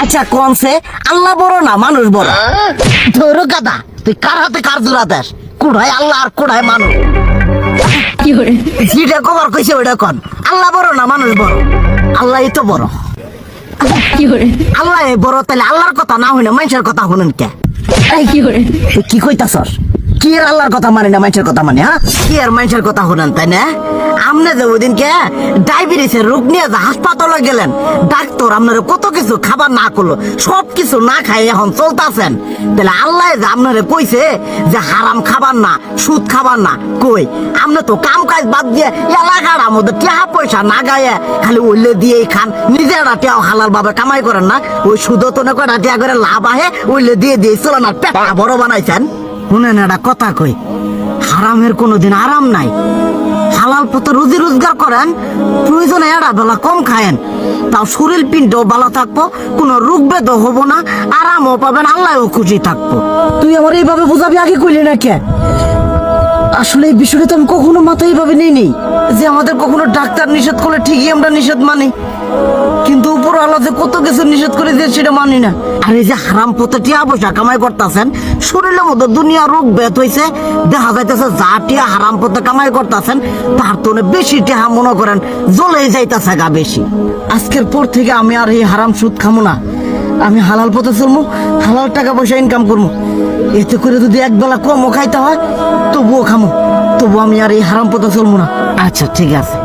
আচ্ছা কোনছে আল্লাহ বড় না মানুষ বড়? ধরো গাদা, তুই কার হাতে কার জোড়া দেশ? কুড়াই আল্লাহ আর কুড়াই মানুষ। যেটা কবার কইছে ওইটা কন। আল্লাহ বড় না মানুষ বড়? আল্লাহই তো বড়। আল্লাহ বড়, তাহলে আল্লাহর কথা না হইলে মানুষের কথা শুনেন কে? তুই কি কইতাছস? কি আর আল্লাহর কথা মানে না মানুষের কথা মানে? হ্যাঁ, কি আর মানুষের কথা শুনেন তাই না? আমনে যে ওই দিনকে ডায়াবেটিসের রোগ নিয়ে যে হাসপাতালে গেলেন, ডাক্তার আপনার কত কিছু খাবার না করলো, সব কিছু না খাই এখন চলতেছেন। তাহলে আল্লাহ যে আপনারে কইছে যে হারাম খাবার না, সুদ খাবার না, কই আপনি তো কাম কাজ বাদ দিয়ে এলাকার মধ্যে টাকা পয়সা না গায়ে খালি ওইলে দিয়েই খান, নিজেরা টিয়াও হালাল ভাবে কামাই করেন না, ওই সুদ তো না কয়টা টিয়া করে লাভ আহে ওইলে দিয়ে দিয়ে চলে না, পেট বড় বানাইছেন। শুনেন একটা কথা কই, হারামের কোনোদিন আরাম নাই। হালাল পথে রুজি রোজগার করেন, প্রয়োজনে এড়া বেলা কম খায়েন, তাও শরীর পিণ্ডও ভালো থাকবো, কোনো রোগ বেদও হবো না, আরামও পাবেন, আল্লাহও খুশি থাকবো। তুই আমার এইভাবে বুঝাবি আগে কইলি না কে? আসলে এই বিষয়টা তো আমি কখনো মাথায় এইভাবে নিইনি যে আমাদের কখনো ডাক্তার নিষেধ করলে ঠিকই আমরা নিষেধ মানি, কিন্তু উপর আল্লাহ যে কত কিছু নিষেধ করে দিয়ে সেটা মানি না। আর এই যে হারাম পথে টিয়া পয়সা কামাই করতেছেন, শরীরের মধ্যে দুনিয়া রোগ বেত হয়েছে, দেখা যাইতেছে যা টিয়া হারাম পথে কামাই করতেছেন তার তো বেশি টিয়া মনে করেন জ্বলেই যাইতেছে গা বেশি। আজকের পর থেকে আমি আর এই হারাম সুদ খামো না, আমি হালাল পথে চলবো, হালাল টাকা পয়সা ইনকাম করবো। এতে করে যদি একবেলা কমও খাইতে হয় তবুও খামো, তবু আমি আর এই হারাম পথে চলবো না। আচ্ছা ঠিক আছে।